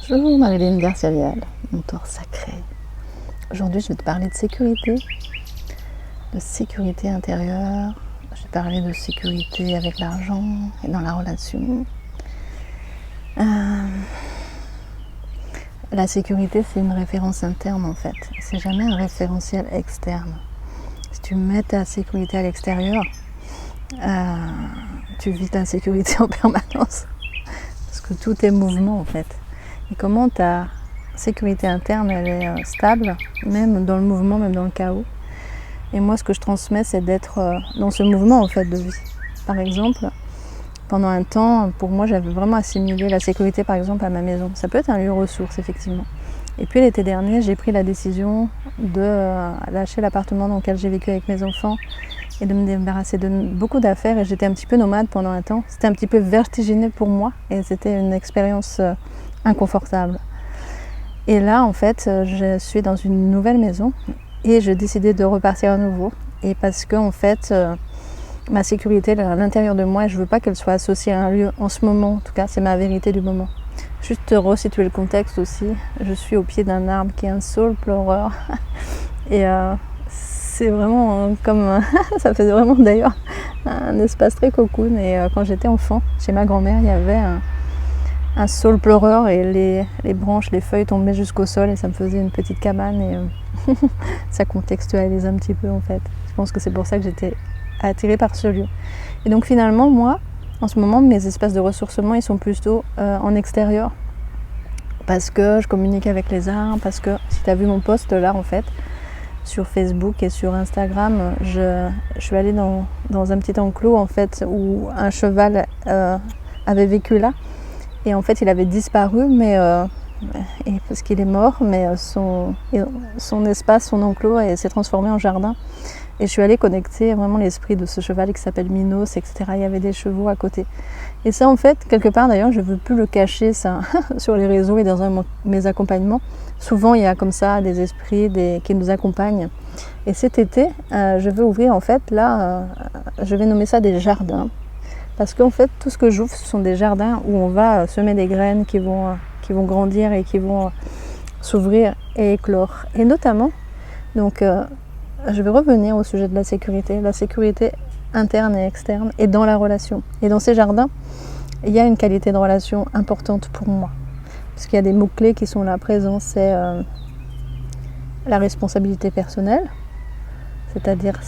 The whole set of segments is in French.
Bonjour Marilyn Garcia-Lial, mentor sacré. Aujourd'hui, je vais te parler de sécurité intérieure. Je vais parler de sécurité avec l'argent et dans la relation. La sécurité, c'est une référence interne en fait. C'est jamais un référentiel externe. Si tu mets ta sécurité à l'extérieur, tu vis ta sécurité en permanence. Parce que tout est mouvement en fait. Et comment ta sécurité interne elle est stable, même dans le mouvement, même dans le chaos. Et moi ce que je transmets c'est d'être dans ce mouvement en fait de vie. Par exemple, pendant un temps, pour moi j'avais vraiment assimilé la sécurité par exemple à ma maison. Ça peut être un lieu ressource effectivement. Et puis l'été dernier j'ai pris la décision de lâcher l'appartement dans lequel j'ai vécu avec mes enfants et de me débarrasser de beaucoup d'affaires et j'étais un petit peu nomade pendant un temps. C'était un petit peu vertigineux pour moi et c'était une expérience inconfortable. Et là en fait je suis dans une nouvelle maison et j'ai décidé de repartir à nouveau et parce que en fait ma sécurité à l'intérieur de moi, je veux pas qu'elle soit associée à un lieu en ce moment, en tout cas c'est ma vérité du moment. Juste te resituer le contexte aussi, je suis au pied d'un arbre qui est un saule pleureur et c'est vraiment comme ça faisait vraiment d'ailleurs un espace très cocoon et quand j'étais enfant chez ma grand-mère il y avait un saule pleureur et les branches, les feuilles tombaient jusqu'au sol et ça me faisait une petite cabane et ça contextualise un petit peu en fait. Je pense que c'est pour ça que j'étais attirée par ce lieu. Et donc finalement moi, en ce moment mes espaces de ressourcement ils sont plutôt en extérieur parce que je communique avec les arbres, parce que si tu as vu mon post là en fait sur Facebook et sur Instagram, je suis allée dans un petit enclos en fait où un cheval avait vécu là. Et en fait, il avait disparu, mais parce qu'il est mort, mais son espace, son enclos s'est transformé en jardin. Et je suis allée connecter vraiment l'esprit de ce cheval qui s'appelle Minos, etc. Il y avait des chevaux à côté. Et ça, en fait, quelque part d'ailleurs, je ne veux plus le cacher ça sur les réseaux et dans mes accompagnements. Souvent, il y a comme ça des esprits qui nous accompagnent. Et cet été, je veux ouvrir, en fait, là, je vais nommer ça des jardins. Parce qu'en fait, tout ce que j'ouvre, ce sont des jardins où on va semer des graines qui vont grandir et qui vont s'ouvrir et éclore. Et notamment, donc, je vais revenir au sujet de la sécurité interne et externe, et dans la relation. Et dans ces jardins, il y a une qualité de relation importante pour moi. Parce qu'il y a des mots-clés qui sont là présents, c'est la responsabilité personnelle, c'est-à-dire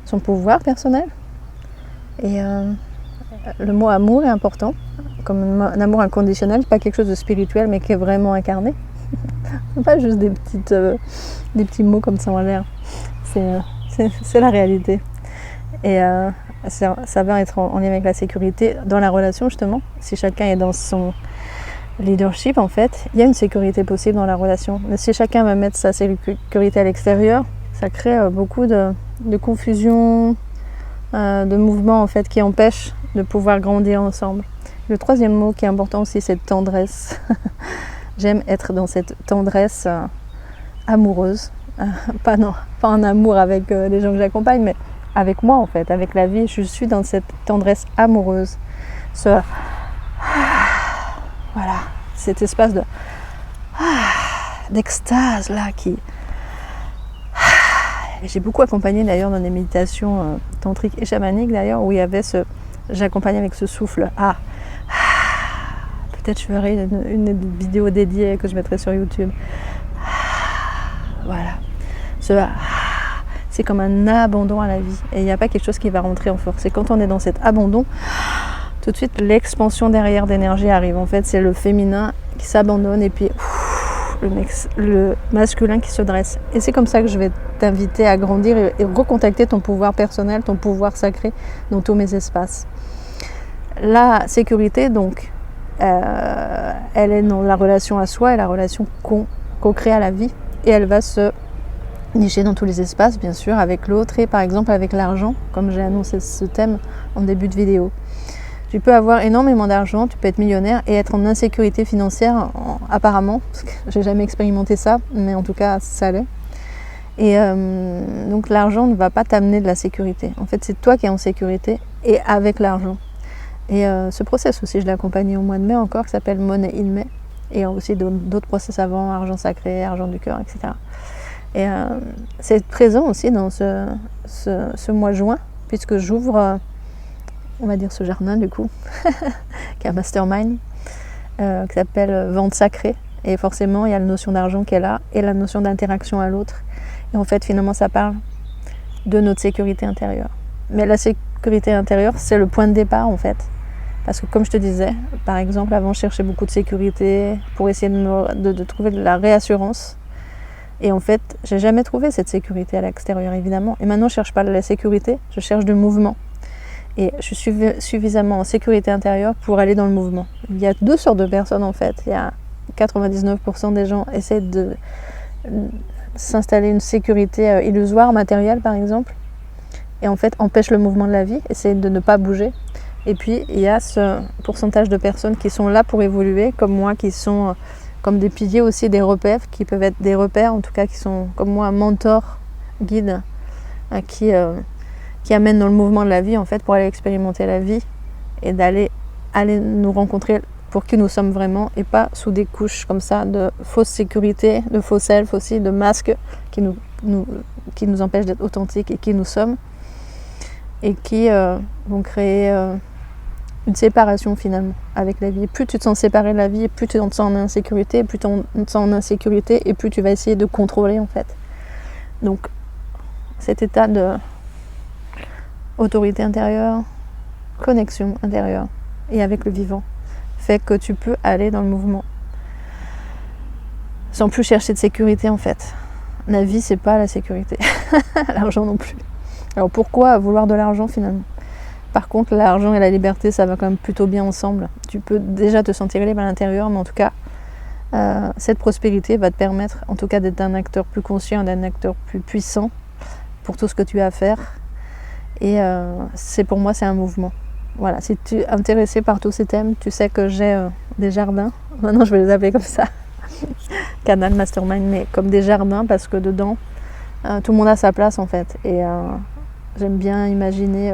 son pouvoir personnel. Et le mot amour est important, comme un amour inconditionnel, pas quelque chose de spirituel, mais qui est vraiment incarné. Pas juste des petits mots comme ça en l'air. C'est la réalité. Et ça va être en lien avec la sécurité dans la relation justement. Si chacun est dans son leadership en fait, il y a une sécurité possible dans la relation. Mais si chacun va mettre sa sécurité à l'extérieur, ça crée beaucoup de confusion, de mouvements en fait qui empêchent de pouvoir grandir ensemble. Le troisième mot qui est important aussi, c'est tendresse. J'aime être dans cette tendresse amoureuse, pas en amour avec les gens que j'accompagne, mais avec moi en fait, avec la vie. Je suis dans cette tendresse amoureuse, voilà, cet espace d'extase là qui. J'ai beaucoup accompagné d'ailleurs dans des méditations tantriques et chamaniques d'ailleurs où il y avait j'accompagnais avec ce souffle. Peut-être je ferai une vidéo dédiée que je mettrai sur YouTube. Voilà. C'est comme un abandon à la vie. Et il n'y a pas quelque chose qui va rentrer en force. Et quand on est dans cet abandon, tout de suite l'expansion derrière d'énergie arrive. En fait, c'est le féminin qui s'abandonne et puis le masculin qui se dresse. Et c'est comme ça que je vais t'inviter à grandir et recontacter ton pouvoir personnel, ton pouvoir sacré dans tous mes espaces. La sécurité, donc, elle est dans la relation à soi et la relation qu'on crée à la vie. Et elle va se nicher dans tous les espaces, bien sûr, avec l'autre et par exemple avec l'argent, comme j'ai annoncé ce thème en début de vidéo. Tu peux avoir énormément d'argent, tu peux être millionnaire et être en insécurité financière, apparemment, parce que j'ai jamais expérimenté ça, mais en tout cas, ça l'est. Et donc l'argent ne va pas t'amener de la sécurité. En fait, c'est toi qui es en sécurité et avec l'argent. Et ce process aussi, je l'ai accompagné au mois de mai encore, qui s'appelle Money in May. Et aussi d'autres process avant, argent sacré, argent du cœur, etc. Et c'est présent aussi dans ce mois de juin, puisque j'ouvre, on va dire, ce jardin du coup, qui est un mastermind, qui s'appelle Vente sacrée. Et forcément, il y a la notion d'argent qui est là, et la notion d'interaction à l'autre. Et en fait, finalement, ça parle de notre sécurité intérieure. Mais la sécurité intérieure, c'est le point de départ, en fait. Parce que comme je te disais, par exemple, avant je cherchais beaucoup de sécurité pour essayer de trouver de la réassurance. Et en fait, j'ai jamais trouvé cette sécurité à l'extérieur, évidemment. Et maintenant, je cherche pas la sécurité, je cherche du mouvement. Et je suis suffisamment en sécurité intérieure pour aller dans le mouvement. Il y a deux sortes de personnes, en fait. Il y a 99% des gens essaient de s'installer une sécurité illusoire, matérielle, par exemple. Et en fait, empêchent le mouvement de la vie, essayent de ne pas bouger. Et puis, il y a ce pourcentage de personnes qui sont là pour évoluer, comme moi, qui sont comme des piliers aussi, des repères, qui peuvent être des repères, en tout cas, qui sont comme moi, mentors, guides, qui amènent dans le mouvement de la vie, en fait, pour aller expérimenter la vie et aller nous rencontrer pour qui nous sommes vraiment, et pas sous des couches comme ça de fausse sécurité, de faux self aussi, de masques qui nous empêchent d'être authentiques et qui nous sommes, et qui vont créer une séparation finalement avec la vie. Plus tu te sens séparé de la vie, plus tu te sens en insécurité, plus tu te sens en insécurité, et plus tu vas essayer de contrôler en fait. Donc cet état de autorité intérieure, connexion intérieure et avec le vivant fait que tu peux aller dans le mouvement sans plus chercher de sécurité en fait. La vie c'est pas la sécurité, l'argent non plus. Alors pourquoi vouloir de l'argent finalement ? Par contre, l'argent et la liberté, ça va quand même plutôt bien ensemble. Tu peux déjà te sentir libre à l'intérieur, mais en tout cas, cette prospérité va te permettre, en tout cas, d'être un acteur plus conscient, d'un acteur plus puissant pour tout ce que tu as à faire. Et pour moi, c'est un mouvement. Voilà, si tu es intéressé par tous ces thèmes, tu sais que j'ai des jardins. Maintenant, je vais les appeler comme ça. Canal Mastermind, mais comme des jardins, parce que dedans, tout le monde a sa place, en fait. Et j'aime bien imaginer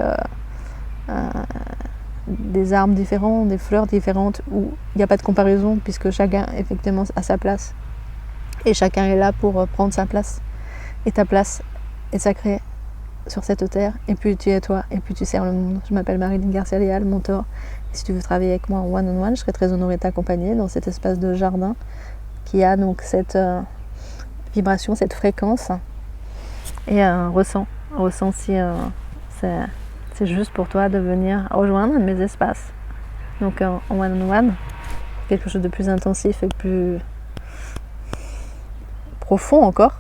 des arbres différents, des fleurs différentes, où il n'y a pas de comparaison, puisque chacun, effectivement, a sa place. Et chacun est là pour prendre sa place. Et ta place est sacrée sur cette terre, et puis tu es toi, et puis tu sers le monde. Je m'appelle Marilyn Garcia-Léal, mentor. Et si tu veux travailler avec moi en one-on-one, je serai très honorée de t'accompagner dans cet espace de jardin qui a donc cette vibration, cette fréquence. Et ressens si c'est juste pour toi de venir rejoindre un de mes espaces. Donc en one-on-one, quelque chose de plus intensif et plus profond encore,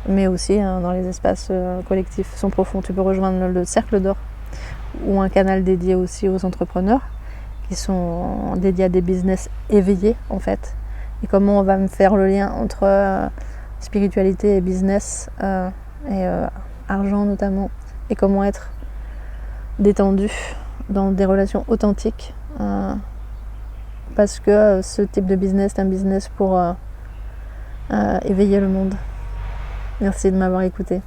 mais aussi dans les espaces collectifs sont profonds. Tu peux rejoindre le Cercle d'Or ou un canal dédié aussi aux entrepreneurs qui sont dédiés à des business éveillés en fait. Et comment on va me faire le lien entre spiritualité et business et argent notamment, et comment être détendu dans des relations authentiques parce que ce type de business est un business pour éveiller le monde. Merci de m'avoir écouté.